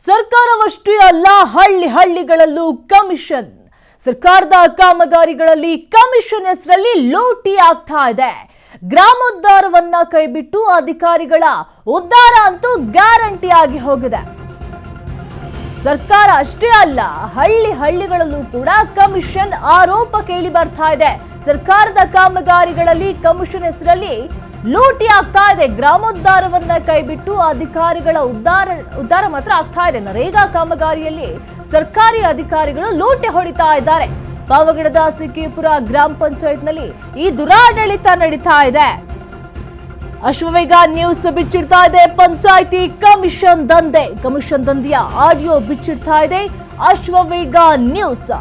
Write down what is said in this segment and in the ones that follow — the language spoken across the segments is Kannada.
ಸರ್ಕಾರವಷ್ಟೇ ಅಲ್ಲ, ಹಳ್ಳಿಗಳಲ್ಲೂ ಕಮಿಷನ್. ಸರ್ಕಾರದ ಕಾಮಗಾರಿಗಳಲ್ಲಿ ಕಮಿಷನ್ ಹೆಸರಲ್ಲಿ ಲೂಟಿ ಆಗ್ತಾ ಇದೆ. ಗ್ರಾಮೋದ್ಧಾರವನ್ನ ಕೈಬಿಟ್ಟು ಅಧಿಕಾರಿಗಳ ಉದ್ಧಾರ ಅಂತೂ ಗ್ಯಾರಂಟಿ ಆಗಿ ಹೋಗಿದೆ. ಸರ್ಕಾರ ಅಷ್ಟೇ ಅಲ್ಲ, ಹಳ್ಳಿಗಳಲ್ಲೂ ಕೂಡ ಕಮಿಷನ್ ಆರೋಪ ಕೇಳಿ ಬರ್ತಾ ಇದೆ. ಸರ್ಕಾರದ ಕಾಮಗಾರಿಗಳಲ್ಲಿ ಕಮಿಷನ್ ಹೆಸರಲ್ಲಿ ಲೂಟಿ ಆಗ್ತಾ ಇದೆ. ಗ್ರಾಮೋದ್ಧಾರವನ್ನ ಕೈಬಿಟ್ಟು ಅಧಿಕಾರಿಗಳ ಉದ್ಧಾರ ಮಾತ್ರ ಆಗ್ತಾ ಇದೆ. ನರೇಗಾ ಕಾಮಗಾರಿಯಲ್ಲಿ ಸರ್ಕಾರಿ ಅಧಿಕಾರಿಗಳು ಲೂಟಿ ಹೊಡಿತಾ ಇದ್ದಾರೆ. ಪಾವಗಡದ ಸಿಕ್ಕಿಪುರ ಗ್ರಾಮ ಪಂಚಾಯತ್ನಲ್ಲಿ ಈ ದುರಾಡಳಿತ ನಡೀತಾ ಇದೆ. ಅಶ್ವವೇಗ ನ್ಯೂಸ್ ಬಿಚ್ಚಿಡ್ತಾ ಇದೆ. ಪಂಚಾಯಿತಿ ಕಮಿಷನ್ ದಂಧೆಯ ಆಡಿಯೋ ಬಿಚ್ಚಿಡ್ತಾ ಇದೆ ಅಶ್ವವೇಗ ನ್ಯೂಸ್.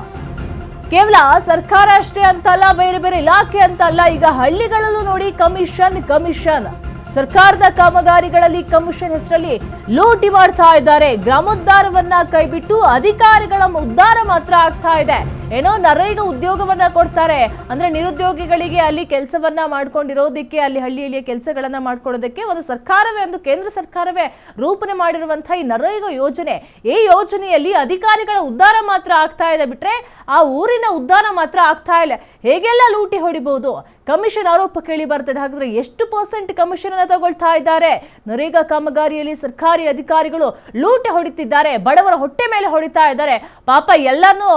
ಕೇವಲ ಸರ್ಕಾರ ಅಷ್ಟೇ ಅಂತಲ್ಲ, ಬೇರೆ ಬೇರೆ ಇಲಾಖೆ ಅಂತಲ್ಲ, ಈಗ ಹಳ್ಳಿಗಳಲ್ಲೂ ನೋಡಿ ಕಮಿಷನ್. ಸರ್ಕಾರದ ಕಾಮಗಾರಿಗಳಲ್ಲಿ ಕಮಿಷನ್ ಹೆಸರಲ್ಲಿ ಲೂಟಿ ಮಾಡ್ತಾ ಇದ್ದಾರೆ. ಗ್ರಾಮೋದ್ಧಾರವನ್ನ ಕೈಬಿಟ್ಟು ಅಧಿಕಾರಿಗಳ ಉದ್ಧಾರ ಮಾತ್ರ ಆಗ್ತಾ ಇದೆ. ಏನೋ ನರೇಗಾ ಉದ್ಯೋಗವನ್ನ ಕೊಡ್ತಾರೆ ಅಂದ್ರೆ ನಿರುದ್ಯೋಗಿಗಳಿಗೆ ಅಲ್ಲಿ ಕೆಲಸವನ್ನ ಮಾಡ್ಕೊಂಡಿರೋದಕ್ಕೆ, ಅಲ್ಲಿ ಹಳ್ಳಿಯ ಕೆಲಸಗಳನ್ನ ಮಾಡ್ಕೊಳ್ಳೋದಕ್ಕೆ ಒಂದು ಸರ್ಕಾರವೇ, ಒಂದು ಕೇಂದ್ರ ಸರ್ಕಾರವೇ ರೂಪಣೆ ಮಾಡಿರುವಂತಹ ಈ ನರೇಗಾ ಯೋಜನೆ, ಈ ಯೋಜನೆಯಲ್ಲಿ ಅಧಿಕಾರಿಗಳ ಉದ್ಧಾರ ಮಾತ್ರ ಆಗ್ತಾ ಇದೆ ಬಿಟ್ರೆ ಆ ಊರಿನ ಉದ್ಧಾರ ಮಾತ್ರ ಆಗ್ತಾ ಇಲ್ಲ. ಹೇಗೆಲ್ಲ ಲೂಟಿ ಹೊಡಿಬಹುದು? ಕಮಿಷನ್ ಆರೋಪ ಕೇಳಿ ಬರ್ತದೆ. ಹಾಗಾದ್ರೆ ಎಷ್ಟು % ಕಮಿಷನ್ ಅನ್ನ ತಗೊಳ್ತಾ ಇದ್ದಾರೆ? ನರೇಗಾ ಕಾಮಗಾರಿಯಲ್ಲಿ ಸರ್ಕಾರಿ ಅಧಿಕಾರಿಗಳು ಲೂಟಿ ಹೊಡಿತಿದ್ದಾರೆ, ಬಡವರ ಹೊಟ್ಟೆ ಮೇಲೆ ಹೊಡಿತಾ ಇದ್ದಾರೆ. ಪಾಪ ಎಲ್ಲಾನು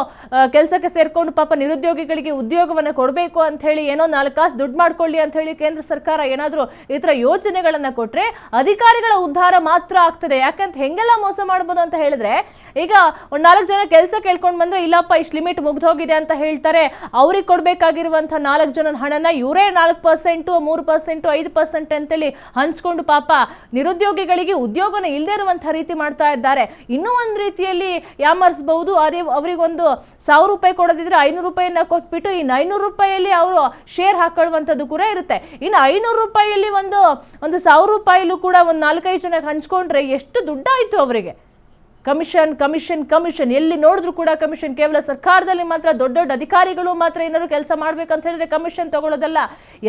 ಕೆಲಸಕ್ಕೆ ಸೇರ್ಕೊಂಡು ಪಾಪ ನಿರುದ್ಯೋಗಿಗಳಿಗೆ ಉದ್ಯೋಗವನ್ನ ಕೊಡಬೇಕು ಅಂತ ಹೇಳಿ, ಏನೋ 4 ಕಾಸು ದುಡ್ಡು ಮಾಡ್ಕೊಳ್ಳಿ ಅಂತ ಹೇಳಿ ಕೇಂದ್ರ ಸರ್ಕಾರ ಏನಾದ್ರೂ ಈ ತರ ಯೋಜನೆಗಳನ್ನ ಕೊಟ್ರೆ ಅಧಿಕಾರಿಗಳ ಉದ್ಧಾರ ಮಾತ್ರ ಆಗ್ತದೆ. ಯಾಕಂತ ಹೆಂಗೆಲ್ಲ ಮೋಸ ಮಾಡ್ಬೋದು ಅಂತ ಹೇಳಿದ್ರೆ, ಈಗ ಒಂದ್ 4 ಜನ ಕೆಲಸ ಕೇಳ್ಕೊಂಡ್ ಬಂದ್ರೆ ಇಲ್ಲಪ್ಪ ಇಷ್ಟು ಲಿಮಿಟ್ ಮುಗ್ದೋಗಿದೆ ಅಂತ ಹೇಳ್ತಾರೆ. ಅವ್ರಿಗೆ ಕೊಡ್ಬೇಕಾಗಿರುವಂತಹ 4 ಜನನ ಹಣನ ಇವರೇ 4%, 3%, 5% ಅಂತೇಳಿ ಹಂಚ್ಕೊಂಡು ಪಾಪ ನಿರುದ್ಯೋಗಿಗಳಿಗೆ ಉದ್ಯೋಗನ ಇಲ್ಲದೆ ಇರುವಂತಹ ರೀತಿ ಮಾಡ್ತಾ ಇದ್ದಾರೆ. ಇನ್ನೂ ಒಂದು ರೀತಿಯಲ್ಲಿ ಯಾಮರ್ಸ್ಬಹುದು. ಅವರಿಗೊಂದು 1000 ರೂಪಾಯಿ ಕೊಡೋದಿದ್ರೆ 500 ರೂಪಾಯಿನ ಕೊಟ್ಬಿಟ್ಟು ಇನ್ನು 500 ರೂಪಾಯಿಯಲ್ಲಿ ಅವರು ಶೇರ್ ಹಾಕೊಳ್ಳುವಂಥದ್ದು ಕೂಡ ಇರುತ್ತೆ. ಇನ್ನು 500 ರೂಪಾಯಿಯಲ್ಲಿ ಒಂದು 1000 ರೂಪಾಯಿಲೂ ಕೂಡ ಒಂದು 4-5 ಜನಕ್ಕೆ ಹಂಚ್ಕೊಂಡ್ರೆ ಎಷ್ಟು ದುಡ್ಡಾಯ್ತು ಅವರಿಗೆ. ಕಮಿಷನ್ ಎಲ್ಲಿ ನೋಡಿದ್ರು ಕೂಡ ಕಮಿಷನ್. ಕೇವಲ ಸರ್ಕಾರದಲ್ಲಿ ಮಾತ್ರ ದೊಡ್ಡ ಅಧಿಕಾರಿಗಳು ಮಾತ್ರ ಏನಾದ್ರು ಕೆಲಸ ಮಾಡ್ಬೇಕಂತ ಹೇಳಿದ್ರೆ ಕಮಿಷನ್ ತಗೊಳ್ಳೋದಲ್ಲ,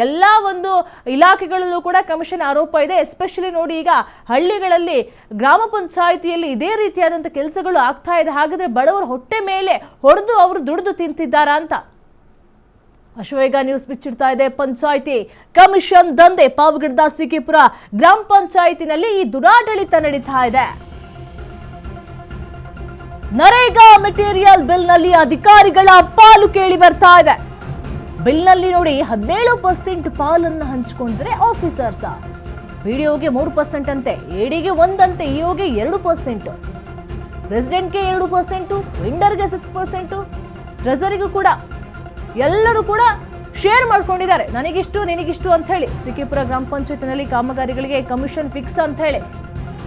ಎಲ್ಲ ಒಂದು ಇಲಾಖೆಗಳಲ್ಲೂ ಕೂಡ ಕಮಿಷನ್ ಆರೋಪ ಇದೆ. ಎಸ್ಪೆಷಲಿ ನೋಡಿ, ಈಗ ಹಳ್ಳಿಗಳಲ್ಲಿ ಗ್ರಾಮ ಪಂಚಾಯಿತಿಯಲ್ಲಿ ಇದೇ ರೀತಿಯಾದಂಥ ಕೆಲಸಗಳು ಆಗ್ತಾ ಇದೆ. ಹಾಗಾದ್ರೆ ಬಡವರ ಹೊಟ್ಟೆ ಮೇಲೆ ಹೊಡೆದು ಅವರು ದುಡಿದು ತಿಂತಿದ್ದಾರಾ ಅಂತ ಅಶ್ವವೇಗ ನ್ಯೂಸ್ ಬಿಚ್ಚಿಡ್ತಾ ಇದೆ. ಪಂಚಾಯಿತಿ ಕಮಿಷನ್ ದಂಧೆ. ಪಾವಗಡದ ಸಿಕ್ಕಿಪುರ ಗ್ರಾಮ ಪಂಚಾಯಿತಿನಲ್ಲಿ ಈ ದುರಾಡಳಿತ ನಡೀತಾ ಇದೆ. ನರೇಗಾ ಮೆಟೀರಿಯಲ್ ಬಿಲ್ನಲ್ಲಿ ಅಧಿಕಾರಿಗಳ ಪಾಲು ಕೇಳಿ ಬರ್ತಾ ಇದೆ. ಬಿಲ್ನಲ್ಲಿ ನೋಡಿ 17% ಪಾಲನ್ನು ಹಂಚಿಕೊಂಡಿದ್ರೆ ಆಫೀಸರ್ಸ್, ಬಿಡಿಒಗೆ 3% ಅಂತೆ, ಎಡಿಗೆ 1 ಅಂತೆ, ಇಒಗೆ 2%, ಪ್ರೆಸಿಡೆಂಟ್ಗೆ 2%, ವೆಂಡರ್ಗೆ 6%, ಟ್ರೆಸರಿಗೂ ಕೂಡ ಎಲ್ಲರೂ ಕೂಡ ಶೇರ್ ಮಾಡ್ಕೊಂಡಿದ್ದಾರೆ. ನನಗಿಷ್ಟು ನಿನಗಿಷ್ಟು ಅಂತ ಹೇಳಿ. ಸಿಕ್ಕಿಪುರ ಗ್ರಾಮ ಪಂಚಾಯತ್ನಲ್ಲಿ ಕಾಮಗಾರಿಗಳಿಗೆ ಕಮಿಷನ್ ಫಿಕ್ಸ್ ಅಂತ ಹೇಳಿ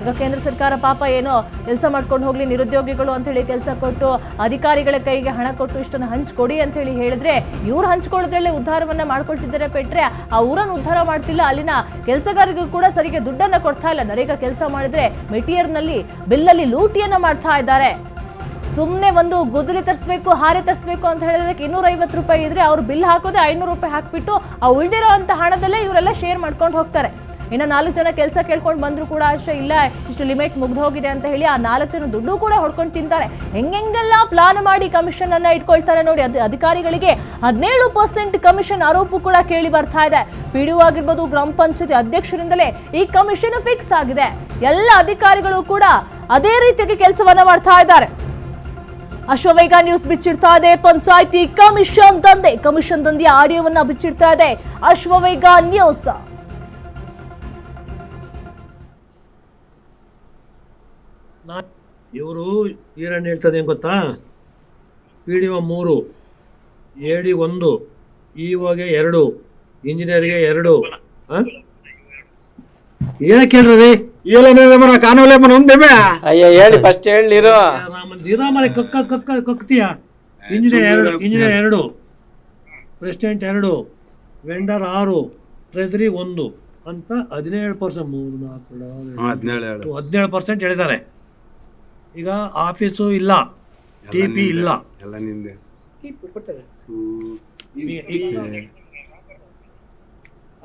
ಈಗ ಕೇಂದ್ರ ಸರ್ಕಾರ ಪಾಪ ಏನೋ ಕೆಲಸ ಮಾಡ್ಕೊಂಡು ಹೋಗ್ಲಿ ನಿರುದ್ಯೋಗಿಗಳು ಅಂತ ಹೇಳಿ ಕೆಲಸ ಕೊಟ್ಟು ಅಧಿಕಾರಿಗಳ ಕೈಗೆ ಹಣ ಕೊಟ್ಟು ಇಷ್ಟನ್ನು ಹಂಚ್ಕೊಡಿ ಅಂತ ಹೇಳಿ ಹೇಳಿದ್ರೆ ಇವ್ರು ಹಂಚ್ಕೊಳ್ಳೋದ್ರಲ್ಲೇ ಉದ್ಧಾರವನ್ನ ಮಾಡ್ಕೊಳ್ತಿದ್ದಾರೆ ಬಿಟ್ರೆ ಆ ಊರನ್ನು ಉದ್ಧಾರ ಮಾಡ್ತಿಲ್ಲ. ಅಲ್ಲಿನ ಕೆಲಸಗಾರರಿಗೂ ಕೂಡ ಸರಿಗೆ ದುಡ್ಡನ್ನ ಕೊಡ್ತಾ ಇಲ್ಲ. ನರೇಗಾ ಕೆಲಸ ಮಾಡಿದ್ರೆ ಮೆಟೀರಿಯಲ್ನಲ್ಲಿ ಬಿಲ್ಲಲ್ಲಿ ಲೂಟಿಯನ್ನ ಮಾಡ್ತಾ ಇದ್ದಾರೆ. ಸುಮ್ಮನೆ ಒಂದು ಗುದ್ದಲಿ ತರಿಸ್ಬೇಕು, ಹಾರೆ ತರಿಸ್ಬೇಕು ಅಂತ ಹೇಳಿದಕ್ಕೆ 250 ರೂಪಾಯಿ ಇದ್ರೆ ಅವ್ರು ಬಿಲ್ ಹಾಕೋದೆ 500 ರೂಪಾಯಿ ಹಾಕ್ಬಿಟ್ಟು ಆ ಉಳಿದಿರೋ ಅಂತ ಹಣದಲ್ಲೇ ಇವರೆಲ್ಲ ಶೇರ್ ಮಾಡ್ಕೊಂಡು ಹೋಗ್ತಾರೆ. ಇನ್ನು 4 ಜನ ಕೆಲಸ ಕೇಳ್ಕೊಂಡು ಬಂದ್ರು ಕೂಡ ಅಷ್ಟೇ, ಇಲ್ಲ ಇಷ್ಟು ಲಿಮಿಟ್ ಮುಗ್ದು ಹೋಗಿದೆ ಅಂತ ಹೇಳಿ ಆ 4 ಜನ ದುಡ್ಡು ಕೂಡ ಹೊಡ್ಕೊಂಡು ತಿಂತಾರೆ. ಹೆಂಗೆಲ್ಲ ಪ್ಲಾನ್ ಮಾಡಿ ಕಮಿಷನ್ ಅನ್ನ ಇಟ್ಕೊಳ್ತಾರೆ ನೋಡಿ. ಅಧಿಕಾರಿಗಳಿಗೆ 17% ಕಮಿಷನ್ ಆರೋಪ ಕೂಡ ಕೇಳಿ ಬರ್ತಾ ಇದೆ. ಪಿಡಿಒ ಆಗಿರ್ಬೋದು, ಗ್ರಾಮ ಪಂಚಾಯತಿ ಅಧ್ಯಕ್ಷರಿಂದಲೇ ಈ ಕಮಿಷನ್ ಫಿಕ್ಸ್ ಆಗಿದೆ. ಎಲ್ಲ ಅಧಿಕಾರಿಗಳು ಕೂಡ ಅದೇ ರೀತಿಯಾಗಿ ಕೆಲಸವನ್ನ ಮಾಡ್ತಾ ಇದ್ದಾರೆ. ಅಶ್ವವೇಗ ನ್ಯೂಸ್ ಬಿಚ್ಚಿಡ್ತಾ ಇದೆ. ಪಂಚಾಯಿತಿ ಕಮಿಷನ್ ದಂಧೆಯ ಆಡಿಯೋವನ್ನ ಬಿಚ್ಚಿಡ್ತಾ ಇದೆ ಅಶ್ವವೇಗ ನ್ಯೂಸ್. ಇವರು ಈರಣ್ಣ ಹೇಳ್ತದೆ ಏನು ಗೊತ್ತಾ? PDO 3, AD 1, EOಗೆ 2, ಇಂಜಿನಿಯರ್ಗೆ 2. ಏನಕ್ಕೆ ಹೇಳ್ರಿ? ಹೇಳಿ ಫಸ್ಟ್ ಹೇಳಿರು. ಕಕ್ತೀಯ? ಇಂಜಿನಿಯರ್ 2, ಪ್ರೆಸಿಡೆಂಟ್ 2, ವೆಂಡರ್ 6, ಟ್ರೆಸರಿ 1 ಅಂತ 17%, 17% ಹೇಳಿದ್ದಾರೆ. ಈಗ ಆಫೀಸು ಇಲ್ಲ, TP ಇಲ್ಲ,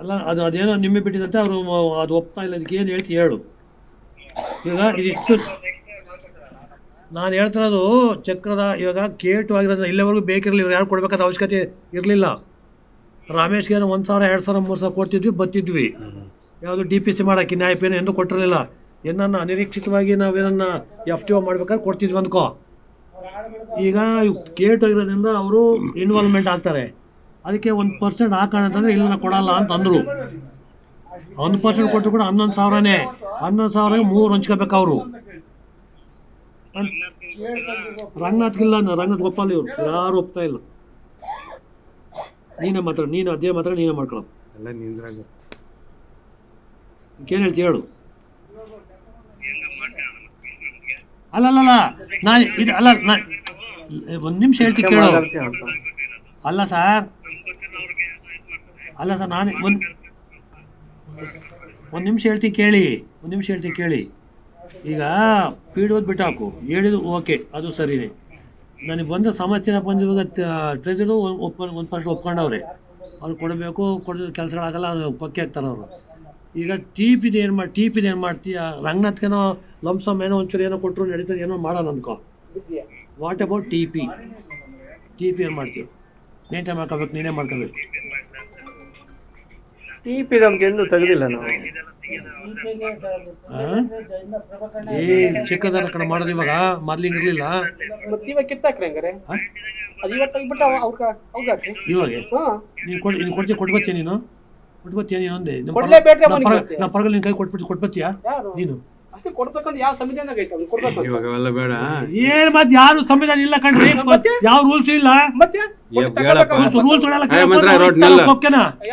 ಅಲ್ಲ ಅದೇನೋ ನಿಮ್ಮೆ ಬಿಟ್ಟಿದಂತೆ ಅವರು ಅದು ಒಪ್ತಾ ಇಲ್ಲ. ಅದಕ್ಕೆ ಏನು ಹೇಳ್ತಿ ಹೇಳು. ಈಗ ಇದಿಷ್ಟು ನಾನು ಹೇಳ್ತಿರೋದು ಚಕ್ರದ ಇವಾಗ ಕೇಟು ಆಗಿರೋದು ಇಲ್ಲಿವರೆಗೂ ಬೇಕಿರಲಿಲ್ಲ, ಇವ್ರು ಯಾರು ಕೊಡಬೇಕಾದ ಅವಶ್ಯಕತೆ ಇರಲಿಲ್ಲ. ರಮೇಶ್ಗೆ 1,000 2,000 3,000 ಕೊಡ್ತಿದ್ವಿ, ಬತ್ತಿದ್ವಿ. ಯಾವುದು DPC ಮಾಡೋಕ್ಕೆ ನ್ಯಾಯಪೇನ ಎಂದು ಕೊಟ್ಟಿರಲಿಲ್ಲ. ಏನನ್ನ ಅನಿರೀಕ್ಷಿತವಾಗಿ ನಾವೇನನ್ನ FTO ಮಾಡ್ಬೇಕಾದ್ರೆ ಕೊಡ್ತಿದ್ವಿ ಅಂದ್ಕೋ. ಈಗ ಕೇಟು ಆಗಿರೋದ್ರಿಂದ ಅವರು ಇನ್ವಾಲ್ವ್ಮೆಂಟ್ ಆಗ್ತಾರೆ. ಅದಕ್ಕೆ 1% ಹಾಕೋಣ ಅಂತಂದರೆ ಇಲ್ಲ ಕೊಡಲ್ಲ ಅಂತ ಅಂದರು. 1% ಕೊಟ್ಟರು ಕೂಡ 11,000ನೇ. 11,000ಗೆ 3 ಹಂಚ್ಕೋಬೇಕು ಅವರು. ರಂಗನಾಥ್ಗಿಲ್ಲ, ರಂಗನಾಥ್ ಗೋಪಾಲ್ ಇವರು ಯಾರು ಒಪ್ತಾ ಇಲ್ಲ. ನೀನೇ ಮಾತ್ರ, ನೀನು ಅದೇ ಮಾತ್ರ ನೀನೇ ಮಾಡ್ಕೊಳ್ಳೋ. ಎಲ್ಲ ನಿಂದ್ರಾಗ ಏನು ಹೇಳ್ತಿ ಹೇಳು. ಅಲ್ಲಲ್ಲ ನಾನು ಇದು ಅಲ್ಲ, ನಾನು ಒಂದು ನಿಮಿಷ ಹೇಳ್ತೀನಿ ಕೇಳು. ಅಲ್ಲ ಸರ್, ನಾನು ಒಂದು ನಿಮಿಷ ಹೇಳ್ತೀನಿ ಕೇಳಿ. ಈಗ PDO ಬಿಟ್ಟು ಹಾಕು, ಹೇಳಿದ್ದು ಓಕೆ, ಅದು ಸರಿನೇ. ನನಗೆ ಬಂದ ಸಮಸ್ಯೆನ ಇವಾಗ ಟ್ರೆಜರು 1% ಒಪ್ಕೊಂಡವ್ರೆ. ಅವ್ರು ಕೊಡಬೇಕು, ಕೊಡೋದು ಕೆಲಸಗಳಾಗಲ್ಲ, ಅದು ಪಕ್ಕೆ ಹಾಕ್ತಾರೆ ಅವರು. ಈಗ TPದು ಏನು ಮಾಡ್ತೀಯ? ರಂಗನಾಥ್ಗೇನೋ ಲಂಸಮ್ ಏನೋ ಒಂಚೂರು ಏನೋ ಕೊಟ್ಟರು ನಡೀತದೆ, ಏನೋ ಮಾಡೋಣ ಅಂದ್ಕೋ. ವಾಟ್ ಅಬೌಟ್ TP ಏನು ಮಾಡ್ತೀವಿ? ಮೇಂಟೈನ್ ಮಾಡ್ಕೋಬೇಕು, ನೀನೇ ಮಾಡ್ಕೋಬೇಕು. TP ನಮ್ಗೆ ಎಲ್ಲೂ ತೆಗೆದಿಲ್ಲ ನಾವು. ಚಿಕ್ಕದರ ಕಡೆ ಮಾಡೋದು ಇವಾಗ, ಮೊದ್ಲಿಂಗ್ ಇರಲಿಲ್ಲ. ಇವಾಗ ನೀನು ಕೊಟ್ಬತ್ತೀಯ ನೀನು ಒಂದೇ ನಮ್ಮ ಪರಗಲ್ ನಿನ್ ಕೈ ಕೊಟ್ಬತ್ತೀಯಾ ನೀನು? ಇವಾಗ ಅವೆಲ್ಲ ಬೇಡ. ಏನ್ ಮತ್ತೆ ಯಾರು ಸಂವಿಧಾನ ಇಲ್ಲ ಕಣ್ರಿ, ಯಾವ ರೂಲ್ಸ್ ಇಲ್ಲ.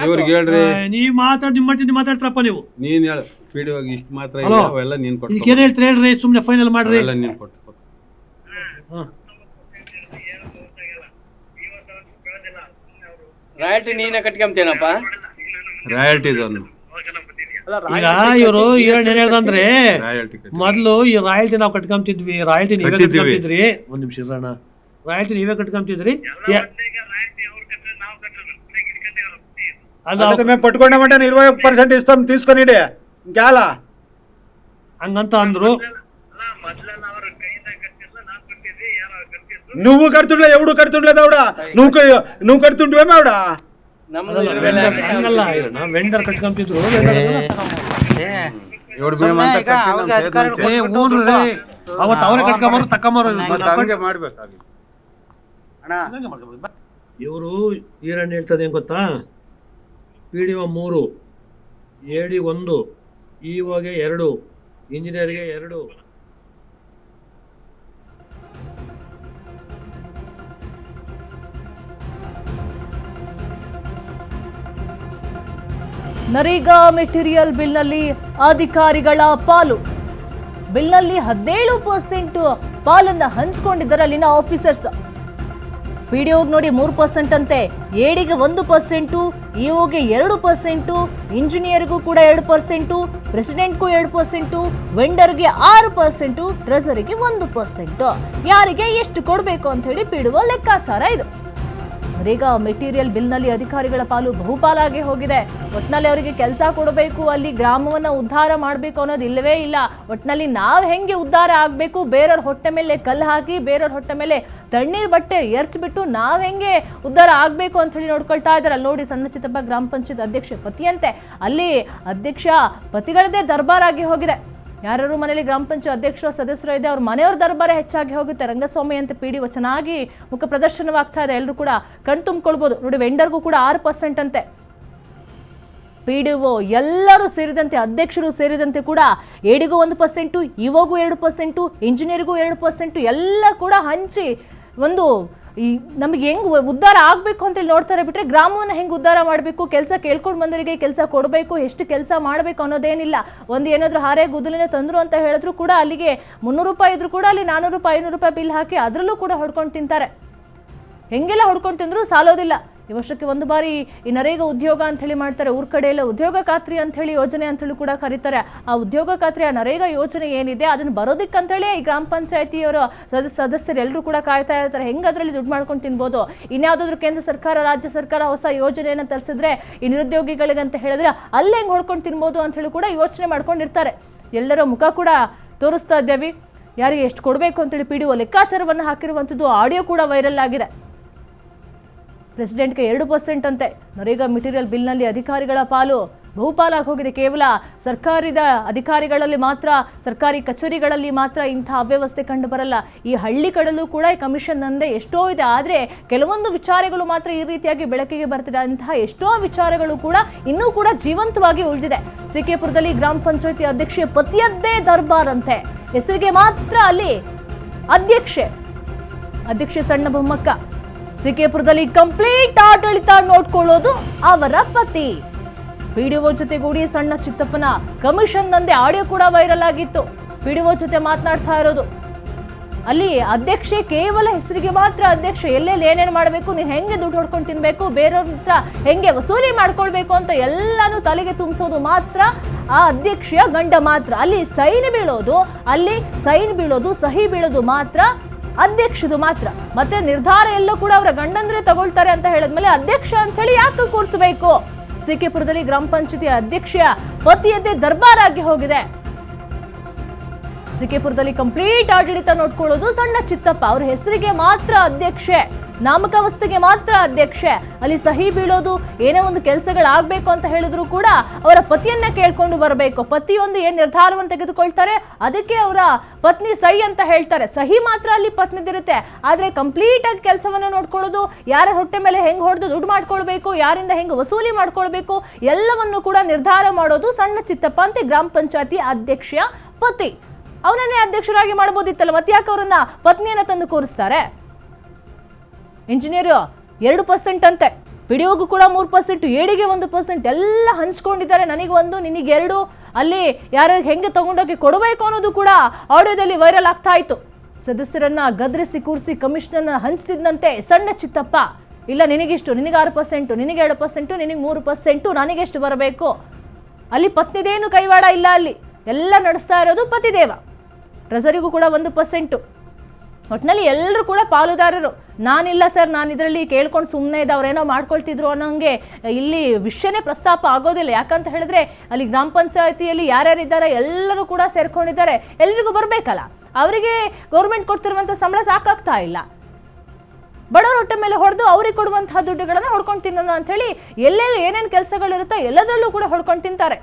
ಇವ್ರಿಗೆ ಹೇಳ್ರಿ, ನೀವ್ ಮಾತಾಡ್ತಾರಪ್ಪ ನೀವು. ನೀನ್ ಹೇಳ PDO ಇಷ್ಟು ಮಾತ್ರ ಇಲ್ಲ, ಅವೆಲ್ಲ ನೀನ್ ಕೊಟ್ಟು. ಏನ್ ಹೇಳ್ತೀರಿ ಹೇಳ್ರಿ, ಸುಮ್ನೆ ಫೈನಲ್ ಮಾಡ್ರಿ. ಎಲ್ಲ ನೀನ್ ಕೊಟ್ಟು. ರಾಯಲ್ಟಿ ನೀನೇ ಕಟ್ಕೊಂತೇನಪ್ಪ? ರಾಯಲ್ಟಿ ಈಗ ಇವರು ಏನ್ ಹೇಳ್ದಂದ್ರೆ, ಮೊದ್ಲು ಈ ರಾಯಲ್ಟಿ ನಾವು ಕಟ್ಕೊಂತಿದ್ವಿ, ರಾಯಲ್ಟಿ ನೀವೇ ಕಟ್ಕೊಂತಿದ್ರಿ. ಒಂದ್ ನಿಮಿಷ ಇರೋಣ, ರಾಯಲ್ಟಿ ನೀವೇ ಕಟ್ಕೊಂತಿದ್ರಿ. పట్టుకున్న వెంటనే 20% ఇస్తాం తీసుకొని గ్యాలా ಹಂಗಂತ ಅಂದ್ರು. నువ్వు కడుతుండే ఎవడు కడుతుండలేదు ఆవిడ, నువ్వు కడుతుండేమే ఆవిడ. ಹಂಗಲ್ಲ, ನಾವು ವೆಂಡರ್ ಕಟ್ಕೊಂತಿದ್ರು. ಅವತ್ತು ಅವರೇ ಕಟ್ಕೊಂಬರು ತಕೊಂಬರು. ಇವರು ಈರಣ್ಣ ಹೇಳ್ತದೆ ಏನ್ ಗೊತ್ತಾ? PDO 3, AD 1, EOಗೆ 2, ಇಂಜಿನಿಯರ್ಗೆ 2. ನರೇಗಾ ಮೆಟೀರಿಯಲ್ ಬಿಲ್ನಲ್ಲಿ ಅಧಿಕಾರಿಗಳ ಪಾಲು. ಬಿಲ್ನಲ್ಲಿ 17% ಪಾಲನ್ನ ಹಂಚಿಕೊಂಡಿದ್ದಾರೆ ಅಲ್ಲಿನ ಆಫೀಸರ್ಸ್. PDOಗೆ ನೋಡಿ 3% ಅಂತೆ, ADಗೆ 1%, EOಗೆ 2%, ಇಂಜಿನಿಯರ್ಗೂ ಕೂಡ 2%, ಪ್ರೆಸಿಡೆಂಟ್ಗೂ 2%, ವೆಂಡರ್ಗೆ 6%, ಟ್ರೆಸರಿಗೆ 1%. ಯಾರಿಗೆ ಎಷ್ಟು ಕೊಡಬೇಕು ಅಂತ ಹೇಳಿ PDO ಲೆಕ್ಕಾಚಾರ ಇದು. ನರೇಗಾ ಮೆಟೀರಿಯಲ್ ಬಿಲ್ನಲ್ಲಿ ಅಧಿಕಾರಿಗಳ ಪಾಲು ಬಹುಪಾಲಾಗಿ ಹೋಗಿದೆ. ಒಟ್ನಲ್ಲಿ ಅವರಿಗೆ ಕೆಲಸ ಕೊಡಬೇಕು, ಅಲ್ಲಿ ಗ್ರಾಮವನ್ನ ಉದ್ಧಾರ ಮಾಡಬೇಕು ಅನ್ನೋದು ಇಲ್ಲವೇ ಇಲ್ಲ. ಒಟ್ನಲ್ಲಿ ನಾವು ಹೆಂಗೆ ಉದ್ಧಾರ ಆಗಬೇಕು, ಬೇರೆಯವ್ರ ಹೊಟ್ಟೆ ಮೇಲೆ ಕಲ್ಲು ಹಾಕಿ, ಬೇರೆಯವ್ರ ಹೊಟ್ಟೆ ಮೇಲೆ ತಣ್ಣೀರ್ ಬಟ್ಟೆ ಎರಚ್ಬಿಟ್ಟು ನಾವ್ ಹೆಂಗೆ ಉದ್ಧಾರ ಆಗ್ಬೇಕು ಅಂತ ಹೇಳಿ ನೋಡ್ಕೊಳ್ತಾ ಇದ್ದಾರೆ. ಅಲ್ಲಿ ನೋಡಿ, ಸಣ್ಣ ಚಿತ್ತಪ್ಪ ಗ್ರಾಮ ಪಂಚಾಯತ್ ಅಧ್ಯಕ್ಷ ಪತಿಯಂತೆ, ಅಲ್ಲಿ ಅಧ್ಯಕ್ಷ ಪತಿಗಳದೇ ದರ್ಬಾರ್ ಆಗಿ ಹೋಗಿದೆ. ಯಾರು ಮನೇಲಿ ಗ್ರಾಮ ಪಂಚಾಯತ್ ಅಧ್ಯಕ್ಷರು ಸದಸ್ಯರು ಇದೆ, ಅವ್ರ ಮನೆಯವ್ರ ದರ್ಬಾರ ಹೆಚ್ಚಾಗಿ ಹೋಗುತ್ತೆ. ರಂಗಸ್ವಾಮಿ ಅಂತ PDO ಚೆನ್ನಾಗಿ ಮುಖ ಪ್ರದರ್ಶನವಾಗ್ತಾ ಇದೆ, ಎಲ್ಲರೂ ಕೂಡ ಕಣ್ ತುಂಬಿಕೊಳ್ಬೋದು. ನೋಡಿ, ವೆಂಡರ್ಗೂ ಕೂಡ 6% ಅಂತೆ. PDO ಎಲ್ಲರೂ ಸೇರಿದಂತೆ, ಅಧ್ಯಕ್ಷರು ಸೇರಿದಂತೆ ಕೂಡ ADಗೂ 1%, EOಗೂ 2%, ಇಂಜಿನಿಯರ್ಗೂ 2%, ಎಲ್ಲ ಕೂಡ ಹಂಚಿ ಒಂದು ನಮಗೆ ಹೆಂಗ್ ಉದ್ಧಾರ ಆಗಬೇಕು ಅಂತೇಳಿ ನೋಡ್ತಾರೆ. ಬಿಟ್ಟರೆ ಗ್ರಾಮವನ್ನು ಹೆಂಗೆ ಉದ್ಧಾರ ಮಾಡಬೇಕು, ಕೆಲಸ ಕೇಳ್ಕೊಂಡು ಬಂದವರಿಗೆ ಕೆಲಸ ಕೊಡಬೇಕು, ಎಷ್ಟು ಕೆಲಸ ಮಾಡಬೇಕು ಅನ್ನೋದೇನಿಲ್ಲ. ಒಂದು ಏನಾದರೂ ಹಾರೆ ಗುದ್ದಲಿನ ತಂದರು ಅಂತ ಹೇಳಿದ್ರು ಕೂಡ ಅಲ್ಲಿಗೆ 300 ರೂಪಾಯಿ ಇದ್ರು ಕೂಡ ಅಲ್ಲಿ 400 ರೂಪಾಯಿ 500 ರೂಪಾಯಿ ಬಿಲ್ ಹಾಕಿ ಅದರಲ್ಲೂ ಕೂಡ ಹೊಡ್ಕೊಂಡು ತಿಂತಾರೆ. ಹೆಂಗೆಲ್ಲ ಹೊಡ್ಕೊಂಡು ತಿಂದರೂ ಸಾಲೋದಿಲ್ಲ. ಈ ವರ್ಷಕ್ಕೆ ಒಂದು ಬಾರಿ ಈ ನರೇಗಾ ಉದ್ಯೋಗ ಅಂಥೇಳಿ ಮಾಡ್ತಾರೆ. ಊರ ಕಡೆ ಎಲ್ಲ ಉದ್ಯೋಗ ಖಾತ್ರಿ ಅಂಥೇಳಿ ಯೋಜನೆ ಅಂಥೇಳಿ ಕೂಡ ಕರೀತಾರೆ. ಆ ಉದ್ಯೋಗ ಖಾತ್ರಿ, ಆ ನರೇಗಾ ಯೋಜನೆ ಏನಿದೆ ಅದನ್ನು ಬರೋದಕ್ಕಂತೇಳಿ ಈ ಗ್ರಾಮ ಪಂಚಾಯತಿಯವರು ಸದಸ್ಯರು ಎಲ್ಲರೂ ಕೂಡ ಕಾಯ್ತಾ ಇರ್ತಾರೆ. ಹೆಂಗೆ ಅದರಲ್ಲಿ ದುಡ್ಡು ಮಾಡ್ಕೊಂಡು ತಿನ್ಬೋದು. ಇನ್ಯಾವುದಾದ್ರೂ ಕೇಂದ್ರ ಸರ್ಕಾರ, ರಾಜ್ಯ ಸರ್ಕಾರ ಹೊಸ ಯೋಜನೆಯನ್ನು ತರಿಸಿದ್ರೆ ಈ ನಿರುದ್ಯೋಗಿಗಳಿಗಂತ ಹೇಳಿದ್ರೆ ಅಲ್ಲಿ ಹೆಂಗೆ ಹೊಡ್ಕೊಂಡು ತಿನ್ಬೋದು ಅಂಥೇಳಿ ಕೂಡ ಯೋಚನೆ ಮಾಡ್ಕೊಂಡಿರ್ತಾರೆ. ಎಲ್ಲರ ಮುಖ ಕೂಡ ತೋರಿಸ್ತಾ ಇದ್ದೇವೆ. ಯಾರಿಗೆ ಎಷ್ಟು ಕೊಡಬೇಕು ಅಂತೇಳಿ PDO ಲೆಕ್ಕಾಚಾರವನ್ನು ಹಾಕಿರುವಂಥದ್ದು ಆಡಿಯೋ ಕೂಡ ವೈರಲ್ ಆಗಿದೆ. ಪ್ರೆಸಿಡೆಂಟ್ಗೆ 2% ಅಂತೆ. ನರೇಗಾ ಮೆಟೀರಿಯಲ್ ಬಿಲ್ನಲ್ಲಿ ಅಧಿಕಾರಿಗಳ ಪಾಲು ಬಹುಪಾಲಾಗಿ ಹೋಗಿದೆ. ಕೇವಲ ಸರ್ಕಾರದ ಅಧಿಕಾರಿಗಳಲ್ಲಿ ಮಾತ್ರ, ಸರ್ಕಾರಿ ಕಚೇರಿಗಳಲ್ಲಿ ಮಾತ್ರ ಇಂಥ ಅವ್ಯವಸ್ಥೆ ಕಂಡು ಬರಲ್ಲ. ಈ ಹಳ್ಳಿ ಕಡಲು ಕೂಡ ಈ ಕಮಿಷನ್ ನಂದೇ ಎಷ್ಟೋ ಇದೆ. ಆದರೆ ಕೆಲವೊಂದು ವಿಚಾರಗಳು ಮಾತ್ರ ಈ ರೀತಿಯಾಗಿ ಬೆಳಕಿಗೆ ಬರ್ತಿದೆ. ಅಂತಹ ಎಷ್ಟೋ ವಿಚಾರಗಳು ಕೂಡ ಇನ್ನೂ ಕೂಡ ಜೀವಂತವಾಗಿ ಉಳಿದಿದೆ. ಸಿಕೆಪುರದಲ್ಲಿ ಗ್ರಾಮ ಪಂಚಾಯತಿ ಅಧ್ಯಕ್ಷೆ ಪತಿಯದ್ದೇ ದರ್ಬಾರ್ ಅಂತೆ. ಹೆಸರಿಗೆ ಮಾತ್ರ ಅಲ್ಲಿ ಅಧ್ಯಕ್ಷೆ ಸಣ್ಣ ಬೊಮ್ಮಕ್ಕ. ಸಿಕೆಪುರದಲ್ಲಿ ಕಂಪ್ಲೀಟ್ ಆಡಳಿತ ನೋಡ್ಕೊಳ್ಳೋದು ಅವರ ಪತಿ. PDO ಜೊತೆಗೂಡಿ ಸಣ್ಣ ಚಿತ್ತಪ್ಪನ ಕಮಿಷನ್ ನಂದೆ ಆಡಿಯೋ ಕೂಡ ವೈರಲ್ ಆಗಿತ್ತು. PDO ಜೊತೆ ಮಾತನಾಡ್ತಾ ಇರೋದು. ಅಲ್ಲಿ ಅಧ್ಯಕ್ಷೆ ಕೇವಲ ಹೆಸರಿಗೆ ಮಾತ್ರ ಅಧ್ಯಕ್ಷೆ. ಎಲ್ಲೆಲ್ಲಿ ಏನೇನು ಮಾಡಬೇಕು, ನೀವು ಹೆಂಗೆ ದುಡ್ಡು ಹೊಡ್ಕೊಂಡು ತಿನ್ಬೇಕು, ಬೇರೆಯವ್ರ ಹತ್ರ ಹೆಂಗೆ ವಸೂಲಿ ಮಾಡ್ಕೊಳ್ಬೇಕು ಅಂತ ಎಲ್ಲಾನು ತಲೆಗೆ ತುಂಬಿಸೋದು ಮಾತ್ರ ಆ ಅಧ್ಯಕ್ಷೆಯ ಗಂಡ ಮಾತ್ರ. ಅಲ್ಲಿ ಸೈನ್ ಬೀಳೋದು ಸಹಿ ಬೀಳೋದು ಮಾತ್ರ ಅಧ್ಯಕ್ಷದು ಮಾತ್ರ. ಮತ್ತೆ ನಿರ್ಧಾರ ಎಲ್ಲೂ ಕೂಡ ಅವರ ಗಂಡಂದ್ರೆ ತಗೊಳ್ತಾರೆ ಅಂತ ಹೇಳಿದ್ಮೇಲೆ ಅಧ್ಯಕ್ಷ ಅಂತ ಹೇಳಿ ಯಾಕೆ ಕೂರಿಸಬೇಕು? ಸಿಕೆಪುರದಲ್ಲಿ ಗ್ರಾಮ ಪಂಚಾಯತಿ ಅಧ್ಯಕ್ಷೆಯ ಪತಿಯದ್ದೇ ದರ್ಬಾರ್ ಆಗಿ ಹೋಗಿದೆ. ಸಿಕೆಪುರದಲ್ಲಿ ಕಂಪ್ಲೀಟ್ ಆಡಳಿತ ನೋಡ್ಕೊಳ್ಳೋದು ಸಣ್ಣ ಚಿತ್ತಪ್ಪ. ಅವ್ರ ಹೆಸರಿಗೆ ಮಾತ್ರ ಅಧ್ಯಕ್ಷೆ, ನಾಮಕಾವಸ್ಥೆಗೆ ಮಾತ್ರ ಅಧ್ಯಕ್ಷೆ. ಅಲ್ಲಿ ಸಹಿ ಬೀಳೋದು, ಏನೋ ಒಂದು ಕೆಲಸಗಳಾಗಬೇಕು ಅಂತ ಹೇಳಿದ್ರು ಕೂಡ ಅವರ ಪತಿಯನ್ನ ಕೇಳ್ಕೊಂಡು ಬರಬೇಕು. ಪತಿಯೊಂದು ಏನ್ ನಿರ್ಧಾರವನ್ನು ತೆಗೆದುಕೊಳ್ತಾರೆ ಅದಕ್ಕೆ ಅವರ ಪತ್ನಿ ಸಹಿ ಅಂತ ಹೇಳ್ತಾರೆ. ಸಹಿ ಮಾತ್ರ ಅಲ್ಲಿ ಪತ್ನಿದಿರುತ್ತೆ. ಆದ್ರೆ ಕಂಪ್ಲೀಟ್ ಆಗಿ ಕೆಲಸವನ್ನ ನೋಡ್ಕೊಳ್ಳೋದು, ಯಾರ ಹೊಟ್ಟೆ ಮೇಲೆ ಹೆಂಗ್ ಹೊಡೆದು ದುಡ್ಡು ಮಾಡ್ಕೊಳ್ಬೇಕು, ಯಾರಿಂದ ಹೆಂಗ್ ವಸೂಲಿ ಮಾಡ್ಕೊಳ್ಬೇಕು, ಎಲ್ಲವನ್ನು ಕೂಡ ನಿರ್ಧಾರ ಮಾಡೋದು ಸಣ್ಣ ಚಿತ್ತಪ್ಪ ಅಂತೆ ಗ್ರಾಮ ಪಂಚಾಯತಿ ಅಧ್ಯಕ್ಷೆಯ ಪತಿ. ಅವನನ್ನೇ ಅಧ್ಯಕ್ಷರಾಗಿ ಮಾಡಬಹುದಿತ್ತಲ್ಲ, ಮತ್ತೆ ಯಾಕೆ ಅವರನ್ನ ಪತ್ನಿಯನ್ನ ತಂದು ಕೂರಿಸ್ತಾರೆ? ಇಂಜಿನಿಯರ್ 2% ಅಂತೆ, PDOಗೂ ಕೂಡ 3%, ಏಡಿಗೆ 1%, ಎಲ್ಲ ಹಂಚ್ಕೊಂಡಿದ್ದಾರೆ. ನನಗೆ ನಿನಗೆ 2, ಅಲ್ಲಿ ಯಾರ್ಯಾರಿಗೆ ಹೆಂಗೆ ತಗೊಂಡೋಗಿ ಕೊಡಬೇಕು ಅನ್ನೋದು ಕೂಡ ಆಡಿಯೋದಲ್ಲಿ ವೈರಲ್ ಆಗ್ತಾ ಇತ್ತು. ಸದಸ್ಯರನ್ನ ಗದರಿಸಿ ಕೂರಿಸಿ ಕಮಿಷನನ್ನ ಹಂಚ್ತಿದ್ದಂತೆ ಸಣ್ಣ ಚಿತ್ತಪ್ಪ. ಇಲ್ಲ ನಿನಗಿಷ್ಟು, ನಿನಗೆ 6%, ನಿನಗೆ 2%, ನಿನಗೆ 3%, ನನಗೆಷ್ಟು ಬರಬೇಕು. ಅಲ್ಲಿ ಪತ್ನಿದೇನು ಕೈವಾಡ ಇಲ್ಲ. ಅಲ್ಲಿ ಎಲ್ಲ ನಡೆಸ್ತಾ ಇರೋದು ಪತಿದೇವ. ಟ್ರೆಸರಿಗೂ ಕೂಡ 1%. ಒಟ್ಟಿನಲ್ಲಿ ಎಲ್ಲರೂ ಕೂಡ ಪಾಲುದಾರರು. ನಾನಿಲ್ಲ ಸರ್, ನಾನು ಇದರಲ್ಲಿ ಕೇಳ್ಕೊಂಡು ಸುಮ್ಮನೆ ಇದ್ದ, ಅವರೇನೋ ಮಾಡ್ಕೊಳ್ತಿದ್ರು ಅನ್ನೋಂಗೆ ಇಲ್ಲಿ ವಿಷಯನೇ ಪ್ರಸ್ತಾಪ ಆಗೋದಿಲ್ಲ. ಯಾಕಂತ ಹೇಳಿದ್ರೆ ಅಲ್ಲಿ ಗ್ರಾಮ ಪಂಚಾಯತಿಯಲ್ಲಿ ಯಾರ್ಯಾರಿದ್ದಾರೆ ಎಲ್ಲರೂ ಕೂಡ ಸೇರ್ಕೊಂಡಿದ್ದಾರೆ. ಎಲ್ರಿಗೂ ಬರಬೇಕಲ್ಲ. ಅವರಿಗೆ ಗೌರ್ಮೆಂಟ್ ಕೊಡ್ತಿರುವಂಥ ಸಂಬಳ ಸಾಕಾಗ್ತಾ ಇಲ್ಲ. ಬಡವರ ಹೊಟ್ಟೆ ಮೇಲೆ ಹೊಡೆದು ಅವ್ರಿಗೆ ಕೊಡುವಂತಹ ದುಡ್ಡುಗಳನ್ನು ಹೊಡ್ಕೊಂಡು ತಿನ್ನೋಣ ಅಂಥೇಳಿ ಎಲ್ಲೆಲ್ಲಿ ಏನೇನು ಕೆಲಸಗಳಿರುತ್ತೋ ಎಲ್ಲದರಲ್ಲೂ ಕೂಡ ಹೊಡ್ಕೊಂಡು ತಿಂತಾರೆ.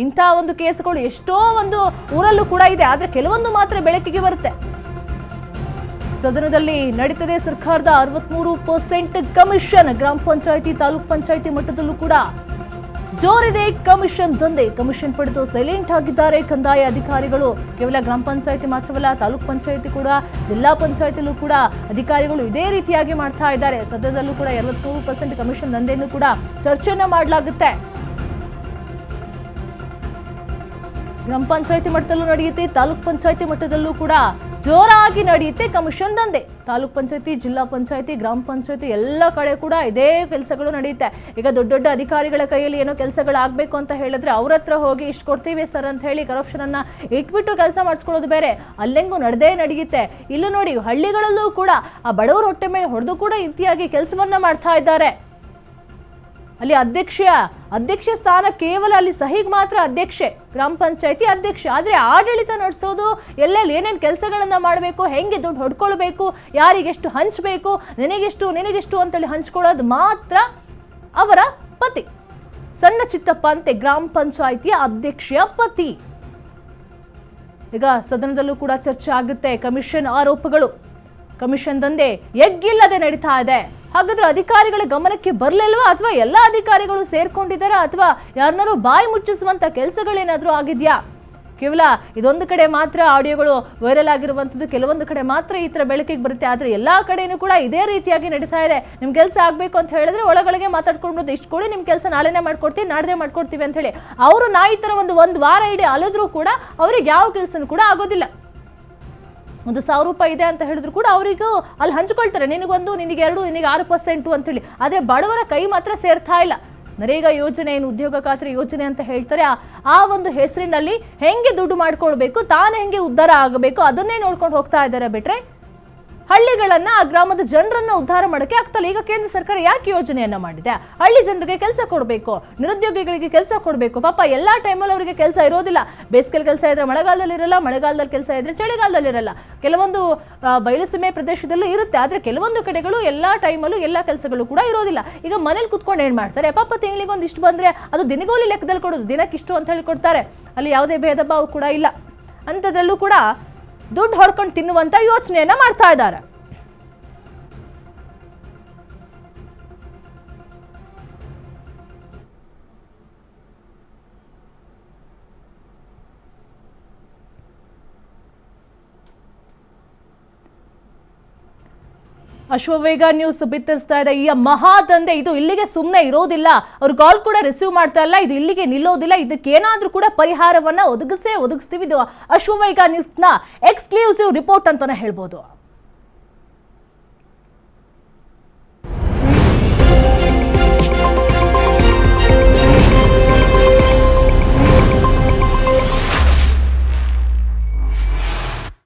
ಇಂಥ ಒಂದು ಕೇಸ್ಗಳು ಎಷ್ಟೋ ಒಂದು ಊರಲ್ಲೂ ಕೂಡ ಇದೆ. ಆದರೆ ಕೆಲವೊಂದು ಮಾತ್ರ ಬೆಳಕಿಗೆ ಬರುತ್ತೆ. ಸದನದಲ್ಲಿ ನಡೀತದೆ ಸರ್ಕಾರದ 63% ಕಮಿಷನ್. ಗ್ರಾಮ ಪಂಚಾಯತಿ, ತಾಲೂಕ್ ಪಂಚಾಯತಿ ಮಟ್ಟದಲ್ಲೂ ಕೂಡ ಜೋರಿದೆ ಕಮಿಷನ್ ದಂಧೆ. ಕಮಿಷನ್ ಪಡೆದು ಸೈಲೆಂಟ್ ಆಗಿದ್ದಾರೆ ಕಂದಾಯ ಅಧಿಕಾರಿಗಳು. ಕೇವಲ ಗ್ರಾಮ ಪಂಚಾಯತಿ ಮಾತ್ರವಲ್ಲ, ತಾಲೂಕ್ ಪಂಚಾಯತಿ ಕೂಡ, ಜಿಲ್ಲಾ ಪಂಚಾಯತಿಲೂ ಕೂಡ ಅಧಿಕಾರಿಗಳು ಇದೇ ರೀತಿಯಾಗಿ ಮಾಡ್ತಾ ಇದ್ದಾರೆ. ಸದನದಲ್ಲೂ ಕೂಡ 63% ಕಮಿಷನ್ ದಂಧೆಯನ್ನು ಕೂಡ ಚರ್ಚೆಯನ್ನ ಮಾಡಲಾಗುತ್ತೆ. ಗ್ರಾಮ ಪಂಚಾಯತಿ ಮಟ್ಟದಲ್ಲೂ ನಡೆಯುತ್ತೆ, ತಾಲೂಕ್ ಪಂಚಾಯತಿ ಮಟ್ಟದಲ್ಲೂ ಕೂಡ ಜೋರಾಗಿ ನಡೆಯುತ್ತೆ ಕಮಿಷನ್ ದಂಧೆ. ತಾಲೂಕ್ ಪಂಚಾಯತಿ, ಜಿಲ್ಲಾ ಪಂಚಾಯತಿ, ಗ್ರಾಮ ಪಂಚಾಯತಿ ಎಲ್ಲ ಕಡೆ ಕೂಡ ಇದೇ ಕೆಲಸಗಳು ನಡೆಯುತ್ತೆ. ಈಗ ದೊಡ್ಡ ದೊಡ್ಡ ಅಧಿಕಾರಿಗಳ ಕೈಯಲ್ಲಿ ಏನೋ ಕೆಲಸಗಳಾಗಬೇಕು ಅಂತ ಹೇಳಿದ್ರೆ ಅವ್ರ ಹತ್ರ ಹೋಗಿ ಇಷ್ಟು ಕೊಡ್ತೀವಿ ಸರ್ ಅಂತ ಹೇಳಿ ಕರಪ್ಷನ್ ಅನ್ನ ಇಟ್ಬಿಟ್ಟು ಕೆಲಸ ಮಾಡಿಸ್ಕೊಳ್ಳೋದು ಬೇರೆ. ಅಲ್ಲೆಂಗೂ ನಡೆಯುತ್ತೆ. ಇಲ್ಲೂ ನೋಡಿ, ಹಳ್ಳಿಗಳಲ್ಲೂ ಕೂಡ ಆ ಬಡವರ ಹೊಟ್ಟೆ ಮೇಲೆ ಹೊಡೆದು ಕೂಡ ಇಂತಿಯಾಗಿ ಕೆಲಸವನ್ನ ಮಾಡ್ತಾ ಇದ್ದಾರೆ. ಅಲ್ಲಿ ಅಧ್ಯಕ್ಷ ಸ್ಥಾನ ಕೇವಲ ಅಲ್ಲಿ ಸಹಿಗೆ ಮಾತ್ರ ಅಧ್ಯಕ್ಷೆ, ಗ್ರಾಮ ಪಂಚಾಯತಿ ಅಧ್ಯಕ್ಷ. ಆದರೆ ಆಡಳಿತ ನಡೆಸೋದು, ಎಲ್ಲೆಲ್ಲಿ ಏನೇನು ಕೆಲಸಗಳನ್ನ ಮಾಡಬೇಕು, ಹೆಂಗೆ ದುಡ್ಡು ಹೊಡ್ಕೊಳ್ಬೇಕು, ಯಾರಿಗೆಷ್ಟು ಹಂಚಬೇಕು, ನಿನಗೆಷ್ಟು ಅಂತೇಳಿ ಹಂಚ್ಕೊಳ್ಳೋದು ಮಾತ್ರ ಅವರ ಪತಿ ಸಣ್ಣ ಚಿತ್ತಪ್ಪ ಅಂತೆ ಗ್ರಾಮ ಪಂಚಾಯತಿಯ ಅಧ್ಯಕ್ಷೆಯ ಪತಿ. ಈಗ ಸದನದಲ್ಲೂ ಕೂಡ ಚರ್ಚೆ ಆಗುತ್ತೆ. ಕಮಿಷನ್ ಆರೋಪಗಳು, ಕಮಿಷನ್ ದಂಧೆ ಎಗ್ಗಿಲ್ಲದೆ ನಡೀತಾ ಇದೆ. ಹಾಗಾದ್ರೆ ಅಧಿಕಾರಿಗಳ ಗಮನಕ್ಕೆ ಬರಲಿಲ್ವಾ, ಅಥವಾ ಎಲ್ಲ ಅಧಿಕಾರಿಗಳು ಸೇರ್ಕೊಂಡಿದ್ದಾರಾ, ಅಥವಾ ಯಾರನ್ನಾರು ಬಾಯಿ ಮುಚ್ಚಿಸುವಂತ ಕೆಲಸಗಳೇನಾದ್ರೂ ಆಗಿದ್ಯಾ? ಕೇವಲ ಇದೊಂದು ಕಡೆ ಮಾತ್ರ ಆಡಿಯೋಗಳು ವೈರಲ್ ಆಗಿರುವಂಥದ್ದು, ಕೆಲವೊಂದು ಕಡೆ ಮಾತ್ರ ಈ ಥರ ಬೆಳಕಿಗೆ ಬರುತ್ತೆ. ಆದರೆ ಎಲ್ಲ ಕಡೆಯೂ ಕೂಡ ಇದೇ ರೀತಿಯಾಗಿ ನಡೀತಾ ಇದೆ. ನಿಮ್ಮ ಕೆಲಸ ಆಗಬೇಕು ಅಂತ ಹೇಳಿದ್ರೆ ಒಳಗೊಳಗೆ ಮಾತಾಡ್ಕೊಂಡು ಇಷ್ಟು ಕೊಡಿ, ನಿಮ್ಮ ಕೆಲಸ ನಾಳೆನೇ ಮಾಡ್ಕೊಡ್ತೀವಿ, ನಾಡ್ದೇ ಮಾಡ್ಕೊಡ್ತೀವಿ ಅಂತ ಹೇಳಿ ಅವರು ನಾಯಿ ಥರ ಒಂದು ವಾರ ಇಡೀ ಅಲಿದ್ರೂ ಕೂಡ ಅವ್ರಿಗೆ ಯಾವ ಕೆಲಸನೂ ಕೂಡ ಆಗೋದಿಲ್ಲ. 1,000 ರೂಪಾಯಿ ಇದೆ ಅಂತ ಹೇಳಿದ್ರು ಕೂಡ ಅವರಿಗೂ ಅಲ್ಲಿ ಹಂಚ್ಕೊಳ್ತಾರೆ. ನಿನಗೊಂದು, ನಿನಗೆ 2, ನಿನಗೆ 6% ಅಂತೇಳಿ. ಆದರೆ ಬಡವರ ಕೈ ಮಾತ್ರ ಸೇರ್ತಾ ಇಲ್ಲ. ನರೇಗಾ ಯೋಜನೆ, ಏನು ಉದ್ಯೋಗ ಖಾತ್ರಿ ಯೋಜನೆ ಅಂತ ಹೇಳ್ತಾರೆ, ಆ ಒಂದು ಹೆಸರಿನಲ್ಲಿ ಹೆಂಗೆ ದುಡ್ಡು ಮಾಡ್ಕೊಳ್ಬೇಕು, ತಾನು ಹೆಂಗೆ ಉದ್ಧಾರ ಆಗಬೇಕು, ಅದನ್ನೇ ನೋಡ್ಕೊಂಡು ಹೋಗ್ತಾ ಇದ್ದಾರೆ ಬಿಟ್ರೆ ಹಳ್ಳಿಗಳನ್ನ ಆ ಗ್ರಾಮದ ಜನರನ್ನ ಉದ್ಧಾರ ಮಾಡೋಕೆ ಆಗ್ತಲ್ಲ. ಈಗ ಕೇಂದ್ರ ಸರ್ಕಾರ ಯಾಕೆ ಯೋಜನೆಯನ್ನ ಮಾಡಿದೆ? ಹಳ್ಳಿ ಜನರಿಗೆ ಕೆಲಸ ಕೊಡಬೇಕು, ನಿರುದ್ಯೋಗಿಗಳಿಗೆ ಕೆಲಸ ಕೊಡಬೇಕು. ಪಾಪ ಎಲ್ಲಾ ಟೈಮಲ್ಲಿ ಅವರಿಗೆ ಕೆಲಸ ಇರೋದಿಲ್ಲ. ಬೇಸಿಗೆಯಲ್ಲಿ ಕೆಲಸ ಇದ್ರೆ ಮಳೆಗಾಲದಲ್ಲಿ ಇರಲ್ಲ, ಮಳೆಗಾಲದಲ್ಲಿ ಕೆಲಸ ಇದ್ರೆ ಚಳಿಗಾಲದಲ್ಲಿ ಇರಲ್ಲ. ಕೆಲವೊಂದು ಬಯಲುಸೀಮೆ ಪ್ರದೇಶದಲ್ಲೂ ಇರುತ್ತೆ, ಆದ್ರೆ ಕೆಲವೊಂದು ಕಡೆಗಳು ಎಲ್ಲಾ ಟೈಮಲ್ಲೂ ಎಲ್ಲಾ ಕೆಲಸಗಳು ಕೂಡ ಇರೋದಿಲ್ಲ. ಈಗ ಮನೇಲಿ ಕುತ್ಕೊಂಡು ಏನ್ ಮಾಡ್ತಾರೆ, ಪಾಪ ತಿಂಗಳಿಗೆ ಒಂದಿಷ್ಟು ಬಂದ್ರೆ ಅದು ದಿನಗೂಲಿ ಲೆಕ್ಕದಲ್ಲಿ ಕೊಡೋದು, ದಿನಕ್ಕಿಷ್ಟು ಅಂತ ಹೇಳಿ ಕೊಡ್ತಾರೆ. ಅಲ್ಲಿ ಯಾವುದೇ ಭೇದ ಭಾವ ಕೂಡ ಇಲ್ಲ. ಅಂಥದ್ರಲ್ಲೂ ಕೂಡ ದುಡ್ಡು ಹೊಡ್ಕೊಂಡು ತಿನ್ನುವಂತ ಯೋಚನೆಯನ್ನ ಮಾಡ್ತಾ ಇದ್ದಾರೆ. ಅಶ್ವವೇಗ ನ್ಯೂಸ್ ಬಿತ್ತರಿಸ್ತಾ ಇದೆ. ಈ ಮಹಾದಂಧೆ ಇದು ಇಲ್ಲಿಗೆ ಸುಮ್ಮನೆ ಇರೋದಿಲ್ಲ. ಅವ್ರು ಕಾಲ್ ಕೂಡ ರಿಸೀವ್ ಮಾಡ್ತಾ ಇಲ್ಲ. ಇದು ಇಲ್ಲಿಗೆ ನಿಲ್ಲೋದಿಲ್ಲ. ಇದಕ್ಕೇನಾದ್ರೂ ಕೂಡ ಪರಿಹಾರವನ್ನ ಒದಗಿಸ್ತೀವಿ. ಇದು ಅಶ್ವವೇಗ ನ್ಯೂಸ್ನ ಎಕ್ಸ್ಕ್ಲೂಸಿವ್ ರಿಪೋರ್ಟ್ ಅಂತಾನೆ ಹೇಳ್ಬೋದು.